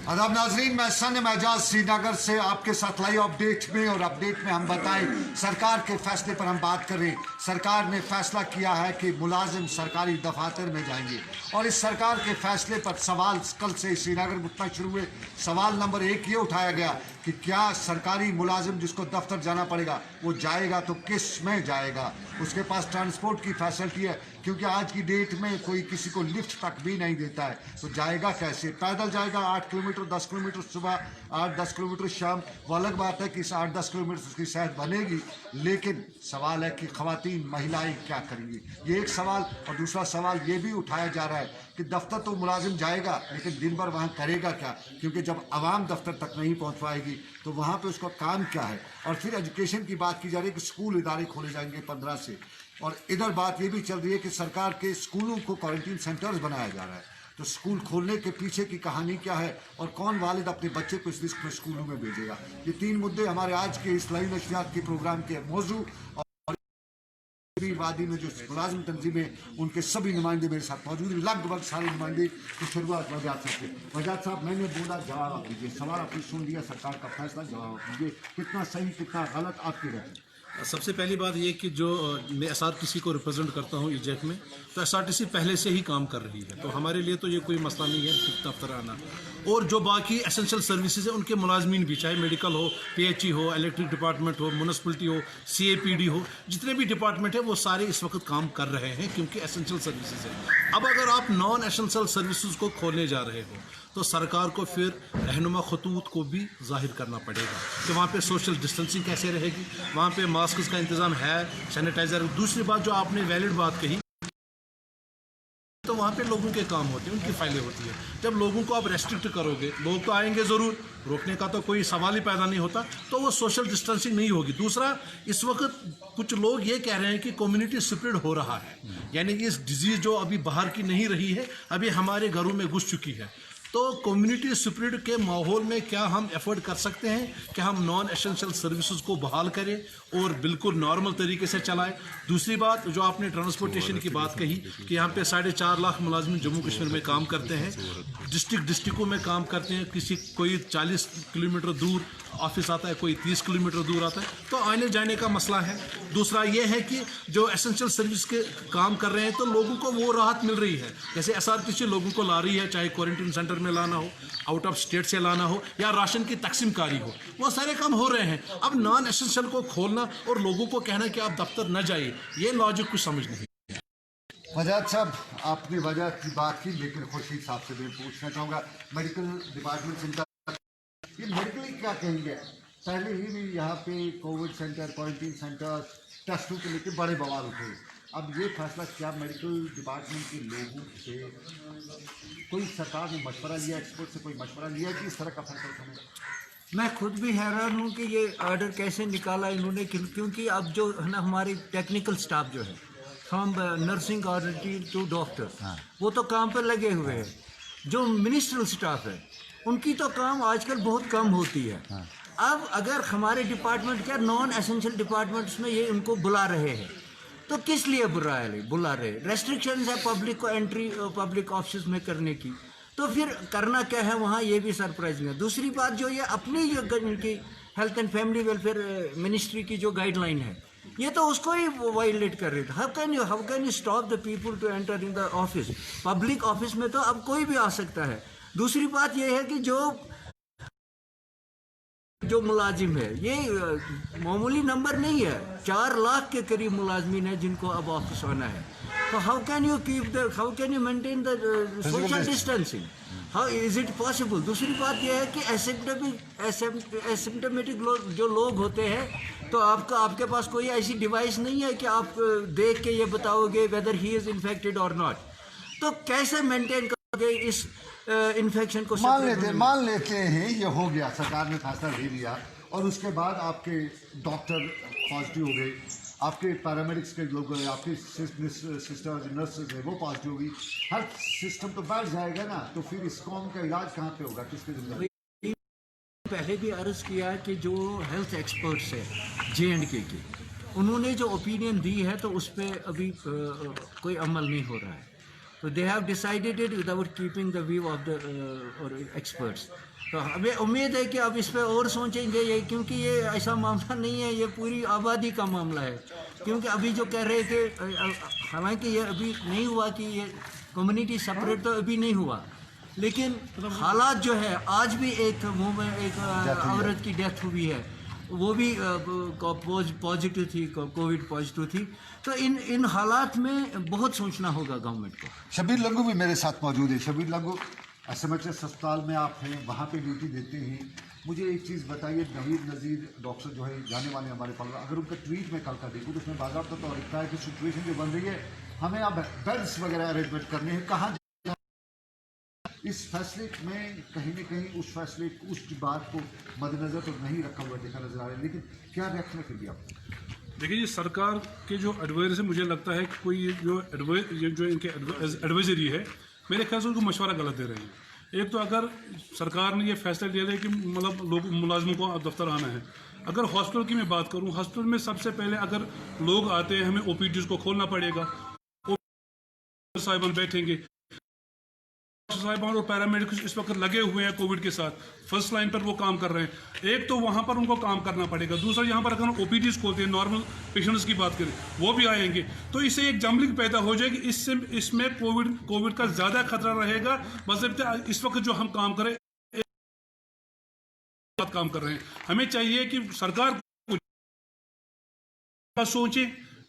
आदाब नाजरीन, मैं सनम एजाज श्रीनगर से आपके साथ लाइव अपडेट में हम बताएं सरकार के फैसले पर हम बात कर रहे हैं। सरकार ने फैसला किया है कि मुलाजिम सरकारी दफातर में जाएंगे और इस सरकार के फैसले पर सवाल कल से श्रीनगर में उठना शुरू हुए। सवाल नंबर 1 ये उठाया गया कि क्या सरकारी मुलाजिम जिसको दफ्तर जाना पड़ेगा वो जाएगा तो किस में जाएगा, उसके पास ट्रांसपोर्ट की फैसिलिटी है, क्योंकि आज की डेट में कोई किसी को लिफ्ट तक भी नहीं देता है, तो जाएगा कैसे? पैदल जाएगा 8 किलोमीटर 10 किलोमीटर सुबह 8-10 किलोमीटर शाम। वो अलग बात है कि इस 8-10 किलोमीटर उसकी सेहत बनेगी, लेकिन सवाल है कि खवातीन महिलाएं क्या करेंगी, ये एक सवाल। और दूसरा सवाल ये भी उठाया जा रहा है कि दफ्तर तो मुलाजिम जाएगा लेकिन दिन भर वहाँ करेगा क्या, क्योंकि जब आवाम दफ्तर तक नहीं पहुँच पाएगी तो वहाँ पर उसका काम क्या है। और फिर एजुकेशन की बात की जा रही है कि स्कूल इदारे खोले जाएंगे 15 से, और इधर बात ये भी चल रही है कि सरकार के स्कूलों को क्वारंटीन सेंटर्स बनाया जा रहा है। तो स्कूल खोलने के पीछे की कहानी क्या है और कौन वालिद अपने बच्चे को इस रिस्क में स्कूलों में भेजेगा, ये 3 मुद्दे हमारे आज के इस लाइव नशरियात के प्रोग्राम के मौजू। और वादी में जो मुलाजिम तंजीमें उनके सभी नुमाइंदे मेरे साथ मौजूद हैं, लगभग सारे नुमाइंदे की शुरुआत वजाद साहब से। वजाद साहब, मैंने बोला जवाब आप दीजिए, सवाल आपने सुन लिया, सरकार का फैसला, जवाब आप दीजिए, कितना सही कितना गलत आपकी रहती है। सबसे पहली बात ये कि जो मैं एसआरटीसी को रिप्रेजेंट करता हूँ इजेक में, तो एसआरटीसी पहले से ही काम कर रही है, तो हमारे लिए तो ये कोई मसला नहीं है दफ्तर आना। और जो बाकी एसेंशियल सर्विसेज है उनके मुलाजमीन भी, चाहे मेडिकल हो, पीएचई हो, इलेक्ट्रिक डिपार्टमेंट हो, म्यूनिसिपलिटी हो, सीएपीडी हो, जितने भी डिपार्टमेंट है वो सारे इस वक्त काम कर रहे हैं क्योंकि एसेंशियल सर्विसेज है। अब अगर आप नॉन एसेंशियल सर्विसेज को खोलने जा रहे हो तो सरकार को फिर रहनुमा खतूत को भी जाहिर करना पड़ेगा कि वहाँ पे सोशल डिस्टेंसिंग कैसे रहेगी, वहाँ पे मास्क का इंतज़ाम है, सैनिटाइज़र। दूसरी बात जो आपने वैलिड बात कही, तो वहाँ पे लोगों के काम होते हैं, उनकी फाइलें होती है। जब लोगों को आप रेस्ट्रिक्ट करोगे, लोग तो आएंगे ज़रूर, रोकने का तो कोई सवाल ही पैदा नहीं होता, तो वो सोशल डिस्टेंसिंग नहीं होगी। दूसरा, इस वक्त कुछ लोग ये कह रहे हैं कि कम्युनिटी स्प्रेड हो रहा है, यानी कि इस डिजीज़ जो अभी बाहर की नहीं रही है, अभी हमारे घरों में घुस चुकी है। तो कम्युनिटी स्प्रेड के माहौल में क्या हम एफर्ट कर सकते हैं कि हम नॉन एसेंशियल सर्विसेज को बहाल करें और बिल्कुल नॉर्मल तरीके से चलाएं। दूसरी बात जो आपने ट्रांसपोर्टेशन की बात कही कि यहाँ पे 4.5 लाख मुलाजिम जम्मू कश्मीर में काम करते हैं, डिस्ट्रिक्टों में काम करते हैं, कोई 40 किलोमीटर दूर ऑफिस आता है, कोई 30 किलोमीटर दूर आता है, तो आने जाने का मसला है। दूसरा ये है कि जो एसेंशियल सर्विस के काम कर रहे हैं तो लोगों को वो राहत मिल रही है, जैसे एसआरटीसी लोगों को ला रही है, चाहे क्वारंटीन सेंटर में लाना हो, आउट ऑफ स्टेट से लाना हो, या राशन की तकसीमकारी हो, वो सारे काम हो रहे हैं। अब नॉन एसेंशियल को खोलना और लोगों को कहना कि आप दफ्तर न जाइए, ये लॉजिक कुछ समझ नहीं। वजाद साहब, आपने वजह की बात की, लेकिन खुर्शीद साहब से मैं पूछना चाहूँगा, मेडिकल डिपार्टमेंट सेंटर, ये मेडिकली क्या कहेंगे? पहले ही भी यहाँ पे कोविड सेंटर, क्वारंटीन सेंटर, टेस्टों के लेके बड़े बवाल उठे। अब ये फैसला क्या मेडिकल डिपार्टमेंट के लोगों से कोई सरकार ने मशवरा लिया, एक्सपर्ट से कोई मशवरा लिया कि इस तरह का फैसला करेगा? मैं खुद भी हैरान हूँ कि ये ऑर्डर कैसे निकाला इन्होंने, क्योंकि अब जो है ना हमारी टेक्निकल स्टाफ जो है, फ्रॉम नर्सिंग ऑडिटी टू डॉक्टर, वो तो काम पर लगे हुए हैं। जो मिनिस्ट्रियल स्टाफ है उनकी तो काम आजकल बहुत कम होती है। अब अगर हमारे डिपार्टमेंट क्या नॉन एसेंशियल डिपार्टमेंट्स में ये उनको बुला रहे हैं, तो किस लिए बुला रहे? रेस्ट्रिक्शंस है पब्लिक को एंट्री पब्लिक ऑफिस में करने की, तो फिर करना क्या है वहाँ, ये भी सरप्राइजिंग है। दूसरी बात जो ये अपनी जो इनकी health and family welfare ministry की जो गाइडलाइन है, ये तो उसको ही वायलेट कर रहे थे। How can you stop the people to enter in the office? Public office में तो अब कोई भी आ सकता है। दूसरी बात ये है कि जो मुलाजिम है ये मामूली नंबर नहीं है, 4 लाख के करीब मुलाजमीन है जिनको अब ऑफिस आना है। तो how can you maintain the social distancing? How is it possible? दूसरी बात यह है कि एसिम्टोमेटिक जो लोग होते हैं, तो आपके पास कोई ऐसी डिवाइस नहीं है कि आप देख के ये बताओगे वेदर ही इज इन्फेक्टेड और नॉट। तो कैसे मेंटेन करोगे इस इन्फेक्शन को? मान लेते हैं ये हो गया, सरकार ने फैसला ले लिया, और उसके बाद आपके डॉक्टर पॉजिटिव हो गए, आपके पैरामेडिक्स के लोग गए, आपके सिस्टर नर्सेज है वो पॉजिटिव होगी, हर सिस्टम तो बैठ जाएगा ना, तो फिर इस कौम का इलाज कहाँ पे होगा, किसके जिम्मेदारी? पहले भी अर्ज किया कि जो हेल्थ एक्सपर्ट्स है J&K के, उन्होंने जो ओपिनियन दी है तो उस पर अभी कोई अमल नहीं हो रहा है। तो they have decided it without keeping the view of the experts. तो हमें उम्मीद है कि अब इस पर और सोचेंगे ये, क्योंकि ये ऐसा मामला नहीं है, ये पूरी आबादी का मामला है। क्योंकि अभी जो कह रहे थे, हालांकि ये अभी नहीं हुआ कि ये कम्युनिटी सेपरेट तो अभी नहीं हुआ, लेकिन हालात जो है आज भी एक मुंह में एक औरत की डेथ हुई है, वो भी पॉजिटिव थी, कोविड पॉजिटिव थी। तो इन हालात में बहुत सोचना होगा गवर्नमेंट को। शबीर लंगू भी मेरे साथ मौजूद है। शबीर लंगू, SMHS अस्पताल में आप हैं, वहाँ पे ड्यूटी देते हैं। मुझे एक चीज़ बताइए, नवीद नज़ीर डॉक्टर जो है जाने वाले हमारे पास, अगर उनका ट्वीट में कल का देखूँ तो उसमें बाकायदा तौर लिखता है कि सिचुएशन जो बन रही है, हमें अब बेड्स वगैरह अरेंजमेंट करने हैं। कहाँ इस फैसले में कहीं न कहीं उस फैसले उस बात को मद्देनजर तो नहीं रखा हुआ देखा नजर आ रहा है, लेकिन क्या रिएक्शन है फिर भी आपको? देखिए, ये सरकार के जो एडवाइजर है, मुझे लगता है कि कोई जो इनके एडवाइजरी है, मेरे ख्याल से उनको मशवरा गलत दे रहे हैं। एक तो अगर सरकार ने ये फैसला लिया है कि मतलब लोग मुलाजमों को दफ्तर आना है, अगर हॉस्पिटल की मैं बात करूं, हॉस्पिटल में सबसे पहले अगर लोग आते हैं, हमें OPDs को खोलना पड़ेगा, साहिबान बैठेंगे, साहिबान और पैरामेडिक्स इस वक्त लगे हुए हैं कोविड के साथ, फर्स्ट लाइन पर वो काम कर रहे हैं। एक तो वहाँ पर उनको काम करना पड़ेगा, दूसरा यहाँ पर अगर हम OPDs खोलते हैं, नॉर्मल पेशेंट्स की बात करें, वो भी आएंगे, तो इससे एक जम्बलिंग पैदा हो जाएगी। इसमें कोविड का ज़्यादा खतरा रहेगा। बशर्ते इस वक्त जो हम काम करें काम कर रहे हैं, हमें चाहिए कि सरकार का सोचे,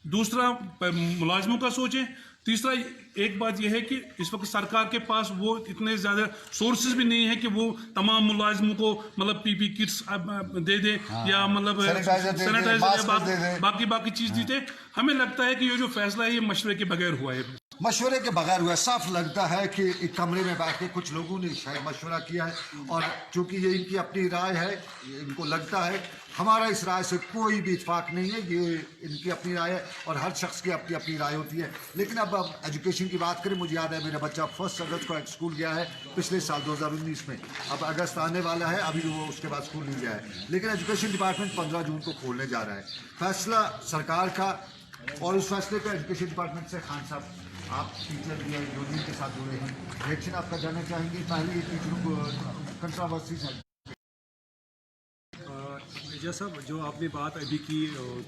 दूसरा मुलाजमों का सोचे, तीसरा एक बात यह है कि इस वक्त सरकार के पास वो इतने ज़्यादा सोर्सेज भी नहीं है कि वो तमाम मुलाजमों को मतलब PP किट्स दे दे, या मतलब सैनिटाइजर बाकी चीज़ दी दे। हमें लगता है कि ये जो फैसला है, ये मशवरे के बगैर हुआ है। मशवरे के बगैर हुआ। साफ लगता है कि एक कमरे में बैठ के कुछ लोगों ने शायद मशवरा किया है, और चूंकि ये इनकी अपनी राय है, इनको लगता है हमारा इस राय से कोई भी इत्फाक नहीं है, ये इनकी अपनी राय है और हर शख्स की अपनी अपनी राय होती है। लेकिन अब एजुकेशन की बात करें, मुझे याद है मेरा बच्चा 1 अगस्त को स्कूल गया है पिछले साल 2019 में, अब अगस्त आने वाला है, अभी वो उसके बाद स्कूल नहीं गया है, लेकिन एजुकेशन डिपार्टमेंट 15 जून को खोलने जा रहा है। फैसला सरकार का, और उस फैसले का एजुकेशन डिपार्टमेंट से खान साहब, आप टीचर भी यूनियन के साथ जुड़े हैं, रिएक्शन आपका जानना चाहेंगे? पहले ये टीचरों को कंट्रोवर्सी है। जैसा जो आपने बात अभी की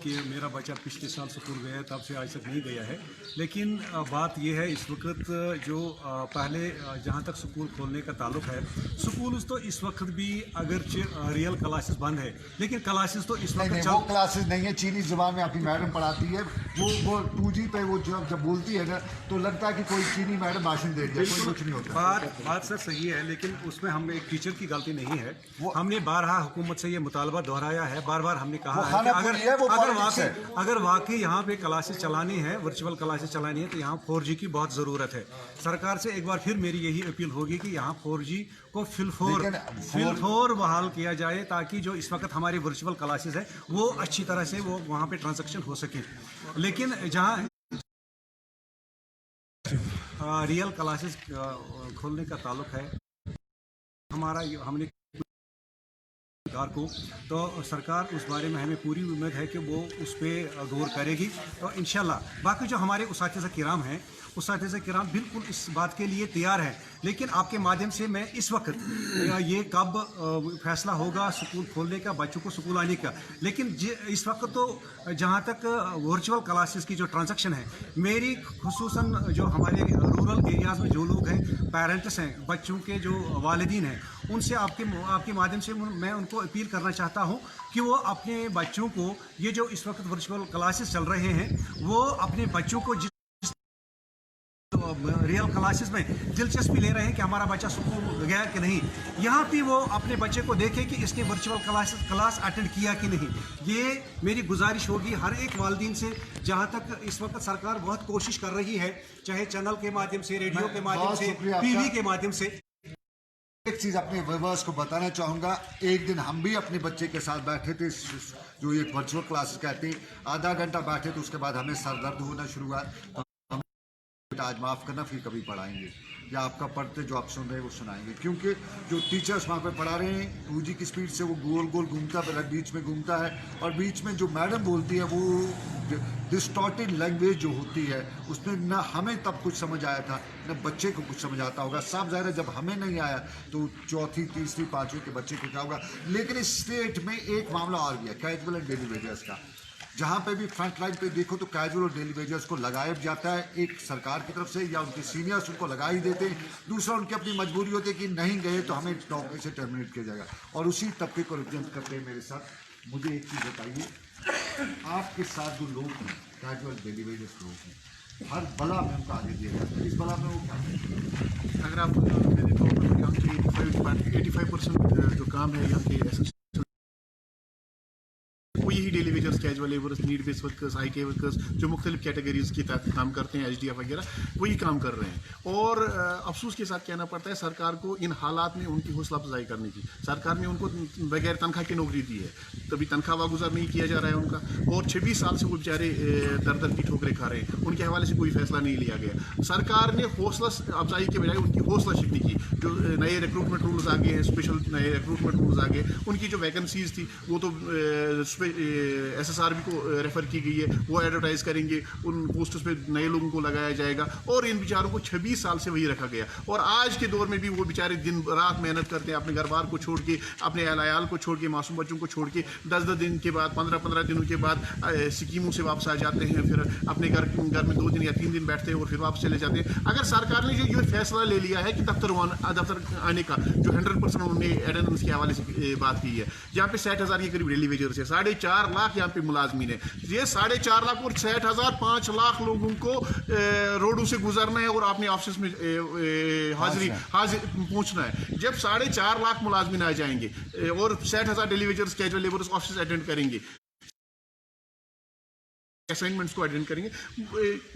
कि मेरा बच्चा पिछले साल स्कूल गया है, तब से आज तक नहीं गया है, लेकिन बात यह है इस वक्त जो पहले जहाँ तक स्कूल खोलने का ताल्लुक है, स्कूल तो इस वक्त भी अगर रियल क्लासेस बंद है, लेकिन क्लासेस तो इस वक्त वो क्लासेस नहीं है, चीनी जुबान में आपकी मैडम पढ़ाती है, वो 2G पे वो जब बोलती है ना, तो लगता है कि कोई चीनी मैडम भाषण दे रही है, कोई कुछ नहीं होता। बात सर सही है, लेकिन उसमें हम एक टीचर की गलती नहीं है। हमने बारहा हुकूमत से ये मुतालबा दोहराया है, बार बार हमने कहा है कि अगर वाकई यहाँ पे क्लासेस चलानी है, वर्चुअल क्लासेस चलानी है, तो यहाँ 4G की बहुत ज़रूरत है। सरकार से एक बार फिर मेरी यही अपील होगी कि यहाँ 4G को फिल फोर बहाल किया जाए, ताकि जो इस वक्त हमारी वर्चुअल क्लासेस है वो अच्छी तरह से वो वहाँ पे ट्रांजैक्शन हो सके। लेकिन जहाँ रियल क्लासेस खोलने का ताल्लुक है हमने को, तो सरकार उस बारे में हमें पूरी उम्मीद है कि वो उस पर गौर करेगी। तो इंशाल्लाह बाकी जो हमारे उसातिज़ा किराम हैं, उसातिज़ा किराम बिल्कुल इस बात के लिए तैयार है। लेकिन आपके माध्यम से मैं इस वक्त ये कब फैसला होगा स्कूल खोलने का, बच्चों को स्कूल आने का, लेकिन इस वक्त तो जहाँ तक वर्चुअल क्लासेस की जो ट्रांजैक्शन है, मेरी खुसूसन जो हमारे रूरल एरियाज़ में जो लोग हैं, पेरेंट्स हैं, बच्चों के जो वालिदीन हैं, उनसे आपके माध्यम से मैं उनको अपील करना चाहता हूँ कि वो अपने बच्चों को, ये जो इस वक्त वर्चुअल क्लासेस चल रहे हैं, वो अपने बच्चों को रियल क्लासेस में दिलचस्पी ले रहे हैं कि हमारा बच्चा स्कूल गया कि नहीं, यहाँ भी वो अपने बच्चे को देखें कि इसने वर्चुअल क्लास अटेंड किया कि नहीं। ये मेरी गुजारिश होगी हर एक वालिदीन से। जहाँ तक इस वक्त सरकार बहुत कोशिश कर रही है, चाहे चैनल के माध्यम से, रेडियो के माध्यम से, TV के माध्यम से। एक चीज़ अपने व्यूअर्स को बताना चाहूँगा, एक दिन हम भी अपने बच्चे के साथ बैठे थे, जो एक वर्चुअल क्लासेस कहते हैं, आधा घंटा बैठे तो उसके बाद हमें सर दर्द होना शुरू हुआ। आज माफ़ करना, फिर कभी पढ़ाएंगे, या आपका पढ़ते जो आप सुन रहे हैं वो सुनाएंगे, क्योंकि जो टीचर्स वहाँ पे पढ़ा रहे हैं 2G की स्पीड से वो गोल गोल घूमता है, बीच में घूमता है, और बीच में जो मैडम बोलती है वो डिस्टॉर्टेड लैंग्वेज जो होती है उसमें ना हमें तब कुछ समझ आया था ना बच्चे को कुछ समझ आता होगा। साफ ज़ाहिर है जब हमें नहीं आया तो चौथी तीसरी पाँचवीं के बच्चे को क्या होगा। लेकिन इस स्टेट में एक मामला और भी है, कैजुअल एंड डेली वेजर्स का। जहाँ पे भी फ्रंट लाइन पे देखो तो कैजुअल और डेली वेजर्स को लगाया जाता है, एक सरकार की तरफ से या उनके सीनियर्स उनको लगा ही देते हैं। दूसरा उनकी अपनी मजबूरी होती है कि नहीं गए तो हमें नौकरी से टर्मिनेट किया जाएगा, और उसी तबके को रिप्रेजेंट करते हैं मेरे साथ। मुझे एक चीज़ बताइए, आपके साथ जो लोग हैं कैजुअल डेली वेजर्स लोग हैं, हर बला में उनका आगे दिया जाता है, इस बला में वो क्या है? अगर आप मेरे तो यहाँ के 85% जो काम है यहाँ के वो यही daily wagers, casual labours, need based workers, IT workers जो मुख्तलिफ कैटेगरीज के तहत काम करते हैं, HDF वगैरह, वही काम कर रहे हैं। और अफसोस के साथ कहना पड़ता है सरकार को इन हालात में उनकी हौसला अफजाई करने की। सरकार ने उनको बगैर तनख्वाह की नौकरी दी है, कभी तनख्वाह वागुजार नहीं किया जा रहा है उनका, और 26 साल से वो बेचारे दर दर की ठोकरें खा रहे हैं, उनके हवाले से कोई फैसला नहीं लिया गया। सरकार ने हौसला अफजाई के बजाय उनकी हौसला शिकनी की। जो नए रिक्रूटमेंट रूल्स आ गए हैं, स्पेशल नए रिक्रूटमेंट रूल्स आ गए, उनकी जो वैकेंसीज थी वो तो SSRB को रेफर की गई है, वो एडवर्टाइज करेंगे, उन पोस्टर्स पे नए लोगों को लगाया जाएगा, और इन बेचारों को 26 साल से वही रखा गया। और आज के दौर में भी वो बेचारे दिन रात मेहनत करते हैं, अपने घर बार को छोड़ के, अपने अहल को छोड़ के, मासूम बच्चों को छोड़ के 10-10 दिन के बाद, 15-15 दिनों के बाद स्कीमों से वापस आ जाते हैं, फिर अपने घर में 2 दिन या 3 दिन बैठते हैं और फिर वापस चले जाते हैं। अगर सरकार ने ये फैसला ले लिया है कि दफ्तर आने का, जो 100% उन्होंने अटेंडेंस के हवाले से बात की है, जहाँ पे 60,000 के करीब डेली वेजर्स है, 4.5 लाख यहाँ पे मुलाजमीन है, ये 4.5 लाख और 60,000 5 लाख लोगों को रोडों से गुजरना है और अपने ऑफिस में हाजिर पहुंचना है। जब 4.5 लाख मुलाजमीन आ जाएंगे और 60,000 daily wagers, casual labours office attend करेंगे, असाइनमेंट्स को अटेंड करेंगे,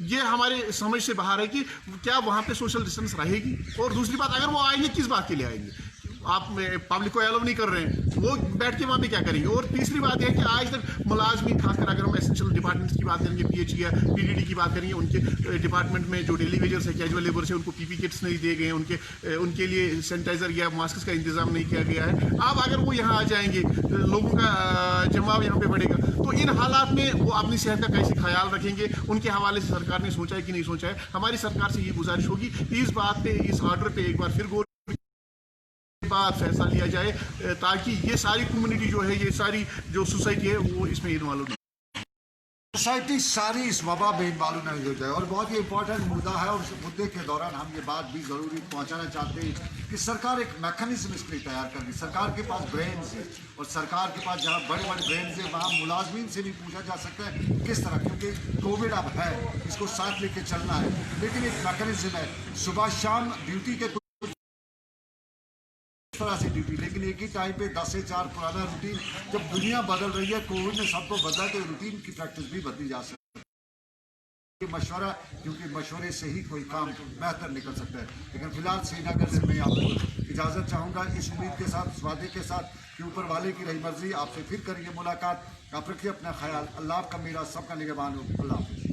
ये हमारे समझ से बाहर है कि क्या वहाँ पे सोशल डिस्टेंस रहेगी। और दूसरी बात, अगर वो आएंगे किस बात के लिए आएंगे? आप पब्लिक को अलाउ नहीं कर रहे हैं, वो बैठ के वहाँ पे क्या करेंगे? और तीसरी बात यह है कि आज तक मुलाजमीन, खासकर अगर हम एसेंशियल डिपार्टमेंट्स की बात करेंगे, PH या PDD की बात करेंगे, उनके डिपार्टमेंट में जो डेली वेजर्स है, कैजुअल लेबर्स है, उनको PP किट्स नहीं दिए गए हैं, उनके लिए सैनिटाइजर या मास्क का इंतजाम नहीं किया गया है। अब अगर वो यहाँ आ जाएंगे, लोगों का जमाव यहाँ पे बढ़ेगा, तो इन हालात में वो अपनी सेहत का कैसे ख्याल रखेंगे? उनके हवाले से सरकार ने सोचा है कि नहीं सोचा है? हमारी सरकार से ये गुजारिश होगी इस बात पे, इस ऑर्डर पे एक बार फिर गौर बाद फैसला लिया जाए, ताकि ये सारी कम्युनिटी जो है, ये सारी जो सोसाइटी है, वो इसमें इन्वॉल्व हो, सोसाइटी सारी इस वबा में इन्वॉल्व नहीं हो जाए। और बहुत ही इंपॉर्टेंट मुद्दा है, और उस मुद्दे के दौरान हम ये बात भी ज़रूरी पहुंचाना चाहते हैं कि सरकार एक मैकेनिज्म इसके लिए तैयार कर रही है। सरकार के पास ब्रेन्स है, और सरकार के पास जहाँ बड़े बड़े ब्रेन्स है वहाँ मुलाजमीन से भी पूछा जा सकता है किस तरह, क्योंकि कोविड अब है, इसको साथ लेके चलना है। लेकिन एक मैकेनिज्म है, सुबह शाम ड्यूटी के तरह से ड्यूटी, लेकिन एक ही टाइम पे 10 से 4 पुराना रूटीन। जब दुनिया बदल रही है, कोविड ने सबको बदला, तो रूटीन की प्रैक्टिस भी बदली जा सकती है। मशवरा, क्योंकि मशवरे से ही कोई काम बेहतर निकल सकता है। लेकिन फिलहाल श्रीनगर से मैं आपको इजाज़त चाहूँगा, इस उम्मीद के साथ, इस वादे के साथ कि ऊपर वाले की रही मर्जी, आपसे फिर करेंगे मुलाकात। आप रखिए अपना ख्याल। अल्लाह आपका, मेरा सबका निगहबान हो। अल्लाह हाफ़िज़।